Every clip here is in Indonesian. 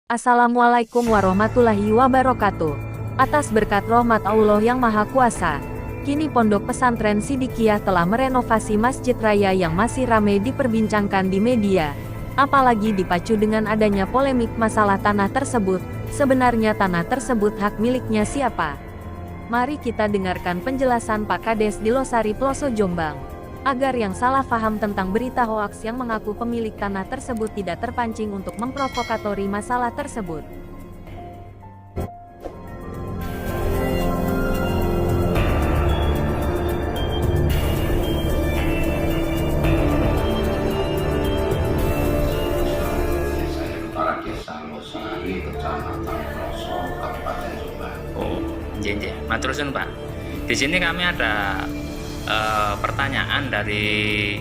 Assalamualaikum warahmatullahi wabarakatuh. Atas berkat rahmat Allah yang Maha Kuasa, kini Pondok Pesantren Sidikiyah telah merenovasi Masjid Raya yang masih ramai diperbincangkan di media. Apalagi dipacu dengan adanya polemik masalah tanah tersebut. Sebenarnya tanah tersebut hak miliknya siapa? Mari kita dengarkan penjelasan Pak Kades di Losari Ploso Jombang. Agar yang salah paham tentang berita hoaks yang mengaku pemilik tanah tersebut tidak terpancing untuk memprovokatori masalah tersebut. Saya Kepala Desa Losari, Kecamatan Ploso, Kabupaten Jombang. Oh, iya. Matur suwun, Pak. Di sini kami ada pertanyaan dari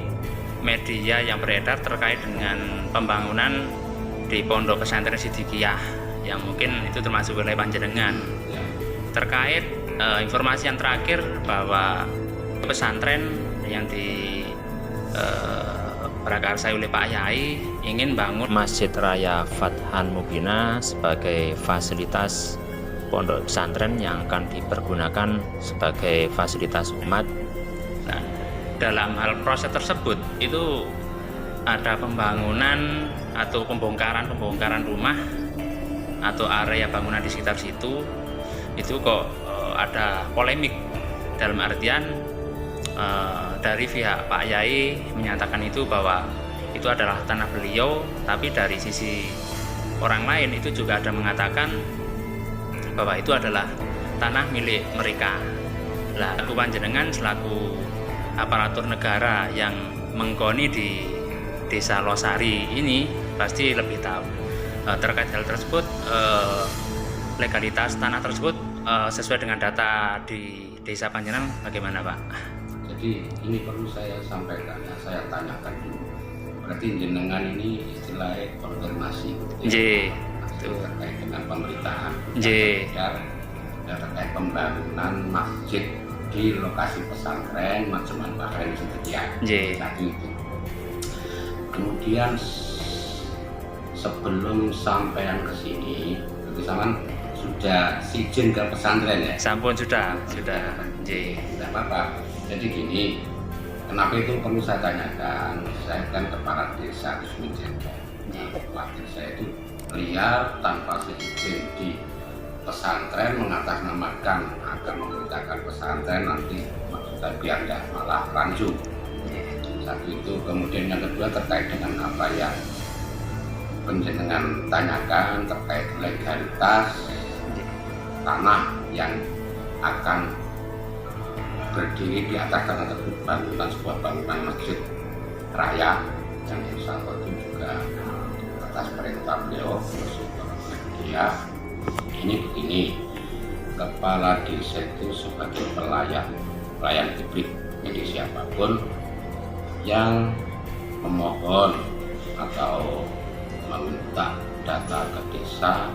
media yang beredar terkait dengan pembangunan di Pondok Pesantren Sidikiyah yang mungkin itu termasuk wilayah panjenengan. Terkait informasi yang terakhir bahwa pesantren yang di prakarsai oleh Pak Yai ingin bangun Masjid Raya Fathan Mubina sebagai fasilitas pondok pesantren yang akan dipergunakan sebagai fasilitas umat. Nah, dalam hal proses tersebut itu ada pembangunan atau pembongkaran rumah atau area bangunan di sekitar situ. Itu kok ada polemik, dalam artian dari pihak Pak Yai menyatakan itu bahwa itu adalah tanah beliau, tapi dari sisi orang lain itu juga ada mengatakan bahwa itu adalah tanah milik mereka. Lah, aku panjenengan selaku aparatur negara yang menggoni di Desa Losari ini pasti lebih tahu terkait hal tersebut. Legalitas tanah tersebut sesuai dengan data di desa panjenengan bagaimana, Pak? Jadi ini perlu saya sampaikan, saya tanyakan dulu. Berarti jenengan ini istilahnya konfirmasi. J. Terkait dengan pemberitaan. J. Terkait pembangunan masjid di lokasi pesantren Majemu'an Bahrain Sidikiyah. Tadi itu. Kemudian sebelum sampean ke sini, bersama sudah izin ke pesantren ya? Sampun sudah. J. Tidak apa-apa. Jadi gini, kenapa itu perlu saya tanyakan? Saya kan kepala desa harus menjaga. Wakil saya itu liar tanpa seizin di pesantren, mengatasnamakan akan memberitakan pesantren, nanti maksudnya biar nggak malah rancu. Satu itu. Kemudian yang kedua terkait dengan apa yang penjenengan tanyakan terkait legalitas tanah yang akan berdiri di atas tanah tersebut, bangunan sebuah bangunan masjid raya yang insya Allah itu juga atas perintah beliau dia. Ini begini, kepala desa itu sebagai pelayan publik, jadi siapapun yang memohon atau meminta data ke desa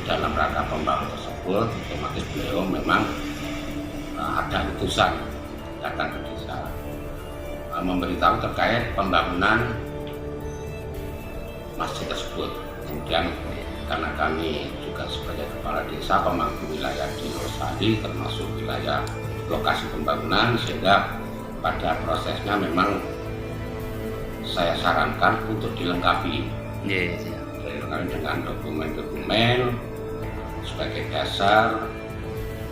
dalam rangka pembangunan tersebut, otomatis beliau memang ada utusan datang ke desa memberitahu terkait pembangunan masjid tersebut. Kemudian karena kami juga sebagai kepala desa pemangku wilayah di Losari termasuk wilayah lokasi pembangunan, sehingga pada prosesnya memang saya sarankan untuk dilengkapi dengan dokumen-dokumen sebagai dasar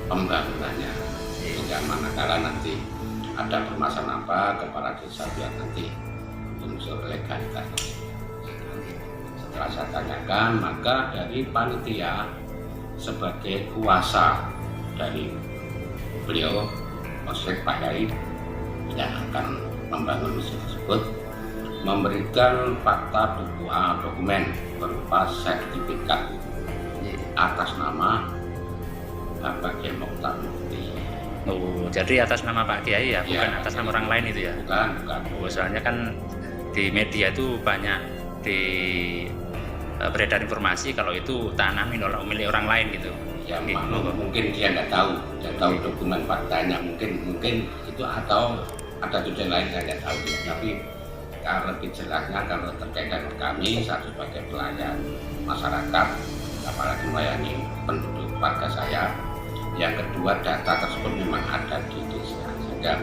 pembangunannya, sehingga manakala nanti ada permasalahan apa, kepala desa biar nanti unsur legalitas. Setelah saya tanyakan, maka dari panitia sebagai kuasa dari beliau, Masjid Pak Yai yang akan membangun masjid tersebut, memberikan fakta dokumen berupa sertifikat atas nama Bapak Kiai Mokhtar Mufti. Oh, jadi atas nama Pak Kiai ya, bukan atas nama orang lain itu ya? Bukan. Oh, soalnya kan di media itu banyak beredar informasi kalau itu tanah milik orang lain gitu. Ya, mungkin dia nggak tahu dokumen faktanya, mungkin itu atau ada tujuan lain saya nggak tahu. Tapi Kalau lebih jelasnya kalau terkait dengan kami satu sebagai pelayan masyarakat, apalagi melayani penduduk warga saya. Yang kedua, data tersebut memang ada di desa, sehingga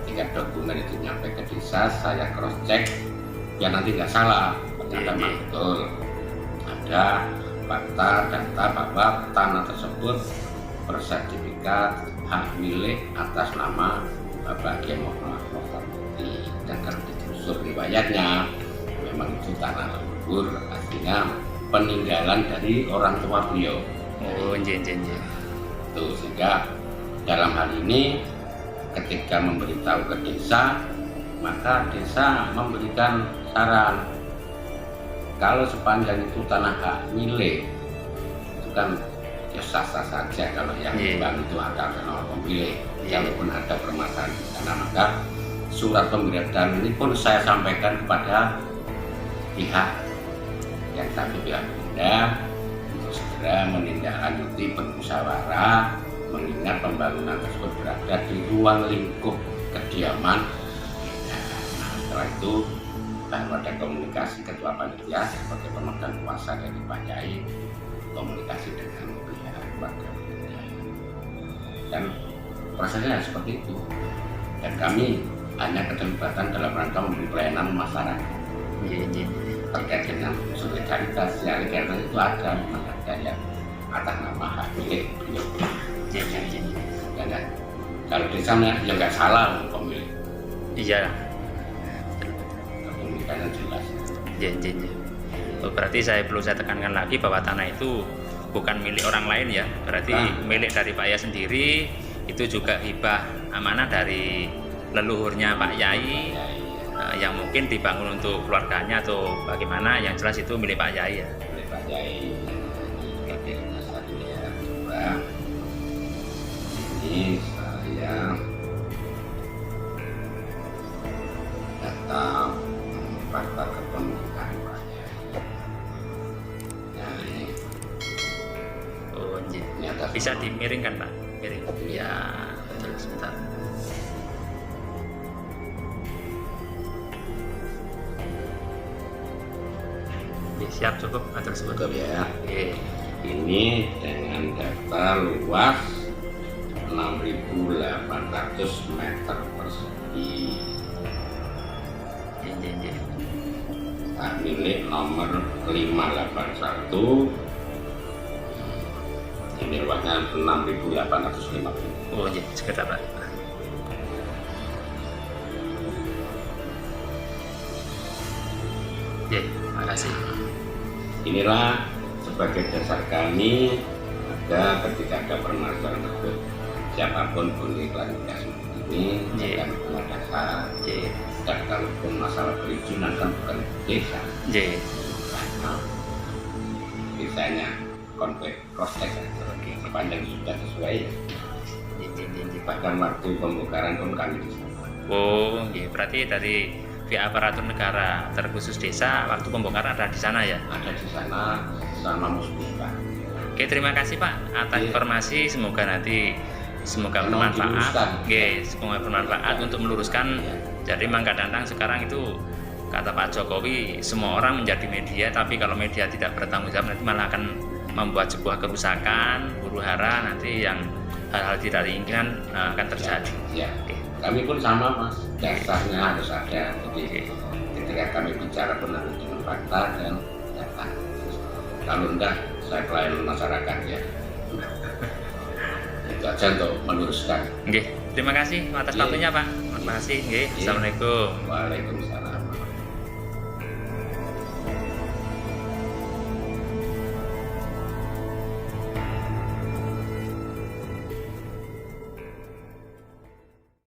ketika dokumen itu nyampe ke desa, saya cross check biar nanti nggak salah. Ternyata memang betul ada fakta data bahwa tanah tersebut bersertifikat hak milik atas nama Bapak Kiai Muhammad Novel Putih. Dan kalau ditelusur riwayatnya memang itu tanah leluhur, artinya peninggalan dari orang tua beliau. Oh, Itu sehingga dalam hal ini ketika memberitahu ke desa, maka desa memberikan saran kalau sepanjang itu tanah hak milik itu kan ya sah-sah saja kalau yang bang itu ada nama pemilik. Walaupun ada permasalahan di sana, maka surat pemberitahuan ini pun saya sampaikan kepada pihak yang satu pihak benda untuk segera menindaklanjuti bermusyawarah, mengingat pembangunan tersebut berada di ruang lingkup kediaman. Nah, setelah itu baru ada komunikasi ketua panitia sebagai pemegang kuasa dari Pak Yai, komunikasi dengan pihak warga dan prosesnya seperti itu. Dan kami hanya keterlibatan dalam rangka memberi pelayanan masyarakat. Terkait dengan solidaritas ya, karena itu ada memang ada yang atas nama hak milik beliau. Dan kalau di sana ya nggak salah pemilik. Iya. Komunikasinya jelas. Oh, berarti perlu saya tekankan lagi bahwa tanah itu bukan milik orang lain ya. Berarti milik dari Pak Yai sendiri, itu juga hibah amanah dari leluhurnya Pak Yai. Yang mungkin dibangun untuk keluarganya atau bagaimana, yang jelas itu milik Pak Yai ya. Milik Pak Yai. Seperti dasarnya coba ini saya data fakta kepemilikan Pak Yai. Nah ini. Oh, Ini atas bisa nama. dimiringkan Pak? Miring. Ya, betul, sebentar. Siap, cukup atau Cukup ya. Oke. Ini dengan data luas 6.800 meter persegi. Hak milik nomor 581. Ini luasnya 6.850. Oh, iya, sekedar Pak. Oke, makasih. Inilah sebagai dasar kami ada ketika ada permasalahan tersebut siapapun boleh klarifikasi ini dan punya dasar. Dan kalaupun masalah perizinan kan bukan desa, nah, desanya konflik cross check sepanjang sudah sesuai. Bahkan waktu pembongkaran pun kami di sana. Oh, berarti dari pihak aparatur negara terkhusus desa waktu pembongkaran ada di sana ya? Ada di sana sama musbika. Oke, terima kasih Pak atas informasi, semoga Memang bermanfaat. Semoga bermanfaat untuk meluruskan. Jadi memang kadang-kadang sekarang itu kata Pak Jokowi, semua orang menjadi media, tapi kalau media tidak bertanggung jawab nanti malah akan membuat sebuah kerusakan, huru-hara, nanti yang hal-hal tidak diinginkan akan terjadi. Ya. Kami pun sama Mas, dasarnya harus ada. Jadi ketika kami bicara pun harus dengan fakta dan data. Kalau enggak, saya pelayan masyarakat ya. Itu aja untuk meluruskan. Terima kasih atas waktunya Pak. Terima kasih. Assalamualaikum. Waalaikumsalam.